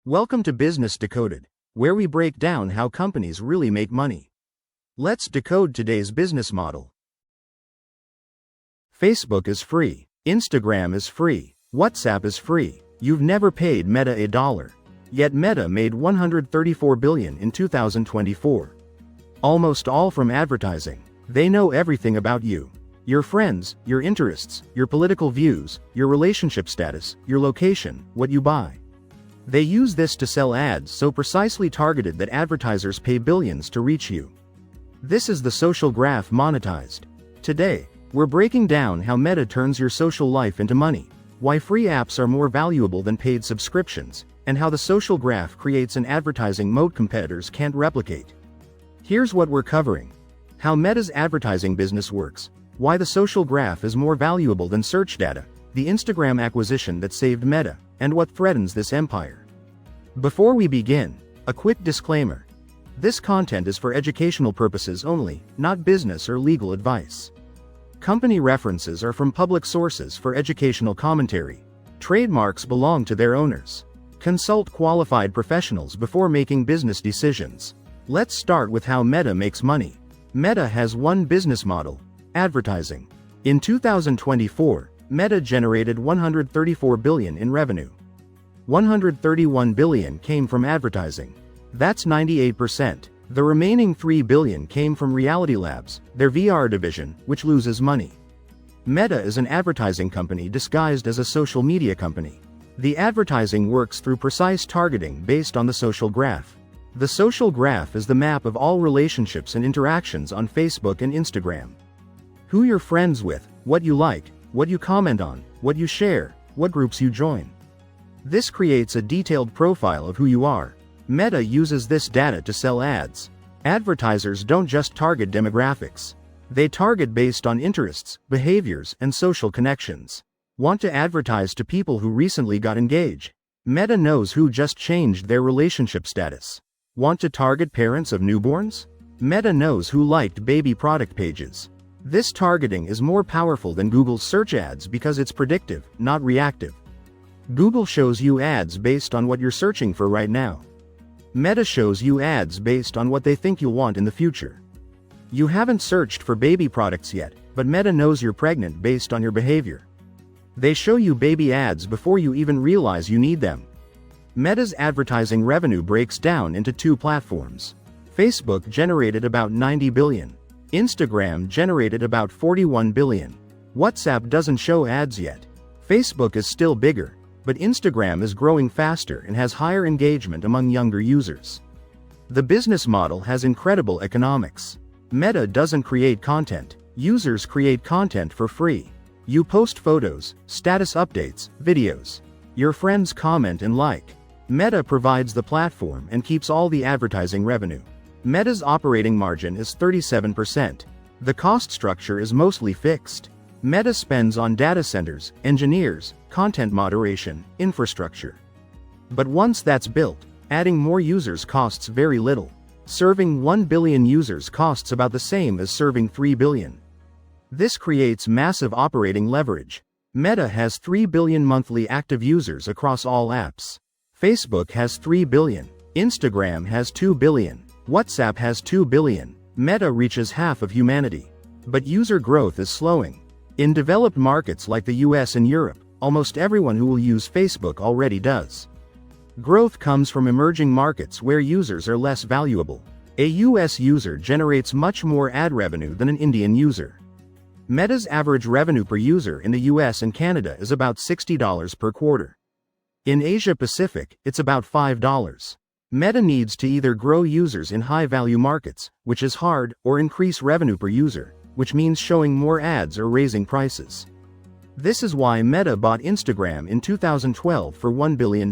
Welcome to Business Decoded, where we break down how companies really make money. Let's decode today's business model. Facebook is free. Instagram is free. WhatsApp is free. You've never paid Meta $1. Yet Meta made $134 billion in 2024. Almost all from advertising. They know everything about you. Your friends, your interests, your political views, your relationship status, your location, what you buy. They use this to sell ads so precisely targeted that advertisers pay billions to reach you. This is the social graph monetized. Today, we're breaking down how Meta turns your social life into money, why free apps are more valuable than paid subscriptions, and how the social graph creates an advertising moat competitors can't replicate. Here's what we're covering: how Meta's advertising business works, why the social graph is more valuable than search data, the Instagram acquisition that saved Meta, and what threatens this empire. Before we begin, a quick disclaimer. This content is for educational purposes only, not business or legal advice. Company references are from public sources for educational commentary. Trademarks belong to their owners. Consult qualified professionals before making business decisions. Let's start with how Meta makes money. Meta has one business model: advertising. In 2024, Meta generated $134 billion in revenue. $131 billion came from advertising. That's 98%. The remaining $3 billion came from Reality Labs, their VR division, which loses money. Meta is an advertising company disguised as a social media company. The advertising works through precise targeting based on the social graph. The social graph is the map of all relationships and interactions on Facebook and Instagram. Who you're friends with, what you like, what you comment on, what you share, what groups you join. This creates a detailed profile of who you are. Meta uses this data to sell ads. Advertisers don't just target demographics. They target based on interests, behaviors, and social connections. Want to advertise to people who recently got engaged? Meta knows who just changed their relationship status. Want to target parents of newborns? Meta knows who liked baby product pages. This targeting is more powerful than Google's search ads because it's predictive, not reactive. Google shows you ads based on what you're searching for right now. Meta shows you ads based on what they think you'll want in the future. You haven't searched for baby products yet, but Meta knows you're pregnant based on your behavior. They show you baby ads before you even realize you need them. Meta's advertising revenue breaks down into two platforms. Facebook generated about $90 billion. Instagram generated about $41 billion. WhatsApp doesn't show ads yet. Facebook is still bigger, but Instagram is growing faster and has higher engagement among younger users. The business model has incredible economics. Meta doesn't create content. Users create content for free. You post photos, status updates, videos. Your friends comment and like. Meta provides the platform and keeps all the advertising revenue. Meta's operating margin is 37%. The cost structure is mostly fixed. Meta spends on data centers, engineers, content moderation, infrastructure. But once that's built, adding more users costs very little. Serving 1 billion users costs about the same as serving 3 billion. This creates massive operating leverage. Meta has 3 billion monthly active users across all apps. Facebook has 3 billion. Instagram has 2 billion. WhatsApp has 2 billion. Meta reaches half of humanity. But user growth is slowing. In developed markets like the US and Europe, almost everyone who will use Facebook already does. Growth comes from emerging markets where users are less valuable. A US user generates much more ad revenue than an Indian user. Meta's average revenue per user in the US and Canada is about $60 per quarter. In Asia Pacific, it's about $5. Meta needs to either grow users in high-value markets, which is hard, or increase revenue per user, which means showing more ads or raising prices. This is why Meta bought Instagram in 2012 for $1 billion.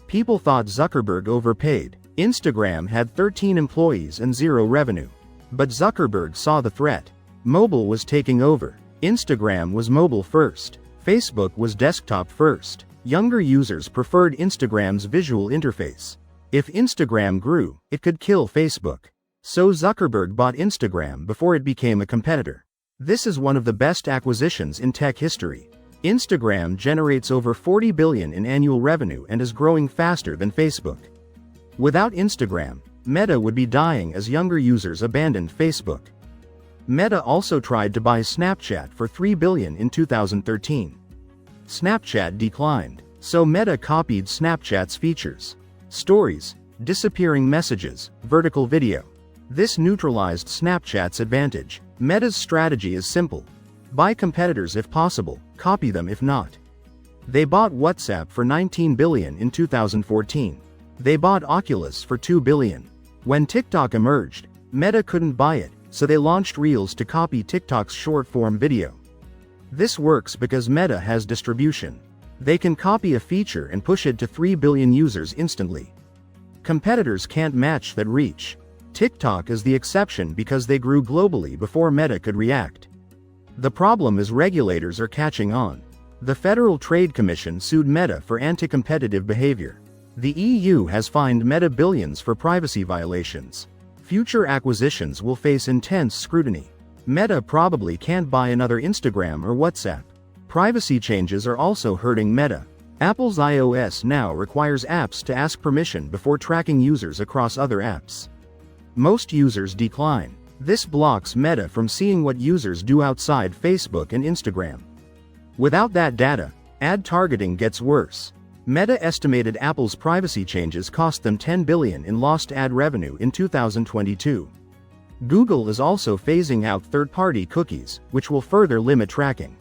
People thought Zuckerberg overpaid. Instagram had 13 employees and zero revenue. But Zuckerberg saw the threat. Mobile was taking over. Instagram was mobile first. Facebook was desktop first. Younger users preferred Instagram's visual interface. If Instagram grew, it could kill Facebook. So Zuckerberg bought Instagram before it became a competitor. This is one of the best acquisitions in tech history. Instagram generates over 40 billion in annual revenue and is growing faster than Facebook. Without Instagram, Meta would be dying as younger users abandoned Facebook. Meta also tried to buy Snapchat for $3 billion in 2013. Snapchat declined, so Meta copied Snapchat's features: stories, disappearing messages, vertical video. This neutralized Snapchat's advantage. Meta's strategy is simple: buy competitors if possible, copy them if not. They bought WhatsApp for $19 billion in 2014. They bought Oculus for $2 billion. When TikTok emerged, Meta couldn't buy it, so they launched Reels to copy TikTok's short-form video. This works because Meta has distribution. They can copy a feature and push it to 3 billion users instantly. Competitors can't match that reach. TikTok is the exception because they grew globally before Meta could react. The problem is regulators are catching on. The Federal Trade Commission sued Meta for anti-competitive behavior. The EU has fined Meta billions for privacy violations. Future acquisitions will face intense scrutiny. Meta probably can't buy another Instagram or WhatsApp. Privacy changes are also hurting Meta. Apple's iOS now requires apps to ask permission before tracking users across other apps. Most users decline. This blocks Meta from seeing what users do outside Facebook and Instagram. Without that data, ad targeting gets worse. Meta estimated Apple's privacy changes cost them $10 billion in lost ad revenue in 2022. Google is also phasing out third-party cookies, which will further limit tracking.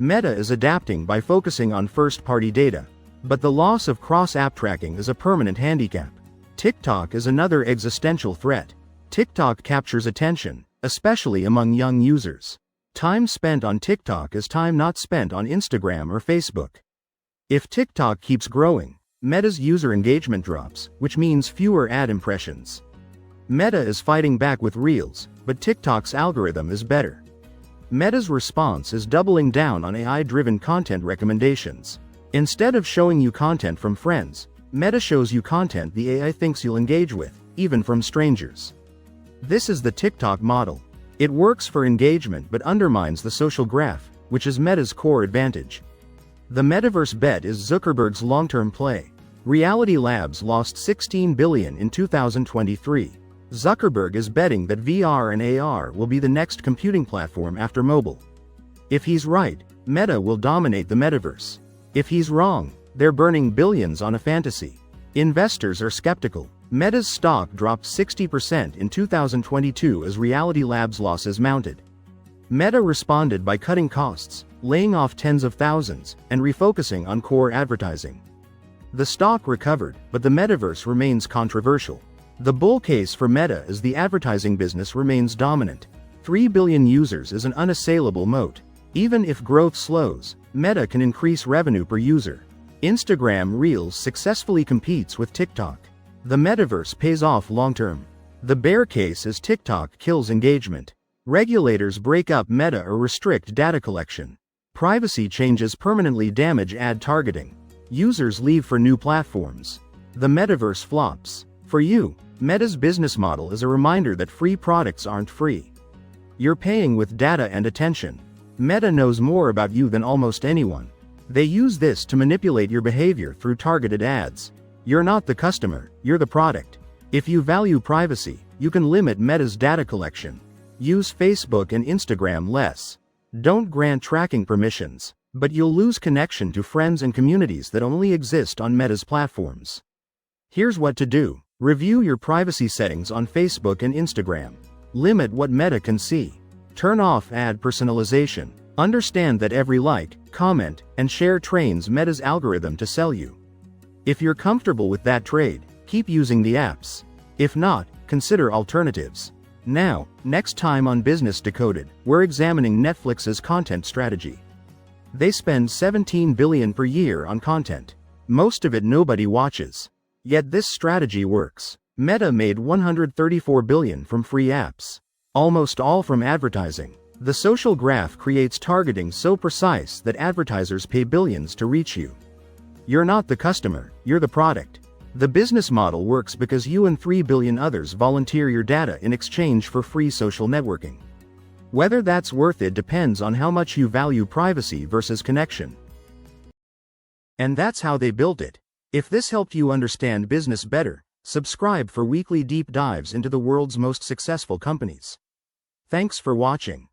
Meta is adapting by focusing on first-party data, but the loss of cross-app tracking is a permanent handicap. TikTok is another existential threat. TikTok captures attention, especially among young users. Time spent on TikTok is time not spent on Instagram or Facebook. If TikTok keeps growing, Meta's user engagement drops, which means fewer ad impressions. Meta is fighting back with Reels, but TikTok's algorithm is better. Meta's response is doubling down on AI-driven content recommendations. Instead of showing you content from friends, Meta shows you content the AI thinks you'll engage with, even from strangers. This is the TikTok model. It works for engagement but undermines the social graph, which is Meta's core advantage. The Metaverse Bet is Zuckerberg's long-term play. Reality Labs lost $16 billion in 2023. Zuckerberg is betting that VR and AR will be the next computing platform after mobile. If he's right, Meta will dominate the metaverse. If he's wrong, they're burning billions on a fantasy. Investors are skeptical. Meta's stock dropped 60% in 2022 as Reality Labs losses mounted. Meta responded by cutting costs, laying off tens of thousands, and refocusing on core advertising. The stock recovered, but the metaverse remains controversial. The bull case for Meta is the advertising business remains dominant. 3 billion users is an unassailable moat. Even if growth slows, Meta can increase revenue per user. Instagram Reels successfully competes with TikTok. The metaverse pays off long-term. The bear case is TikTok kills engagement. Regulators break up Meta or restrict data collection. Privacy changes permanently damage ad targeting. Users leave for new platforms. The metaverse flops. For you, Meta's business model is a reminder that free products aren't free. You're paying with data and attention. Meta knows more about you than almost anyone. They use this to manipulate your behavior through targeted ads. You're not the customer, you're the product. If you value privacy, you can limit Meta's data collection. Use Facebook and Instagram less. Don't grant tracking permissions, but you'll lose connection to friends and communities that only exist on Meta's platforms. Here's what to do. Review your privacy settings on Facebook and Instagram. Limit what Meta can see. Turn off ad personalization. Understand that every like, comment, and share trains Meta's algorithm to sell you. If you're comfortable with that trade, keep using the apps. If not, consider alternatives. Now, next time on Business Decoded, we're examining Netflix's content strategy. They spend $17 billion per year on content. Most of it nobody watches. Yet this strategy works. Meta made $134 billion from free apps. Almost all from advertising. The social graph creates targeting so precise that advertisers pay billions to reach you. You're not the customer, you're the product. The business model works because you and 3 billion others volunteer your data in exchange for free social networking. Whether that's worth it depends on how much you value privacy versus connection. And that's how they built it. If this helped you understand business better, subscribe for weekly deep dives into the world's most successful companies. Thanks for watching.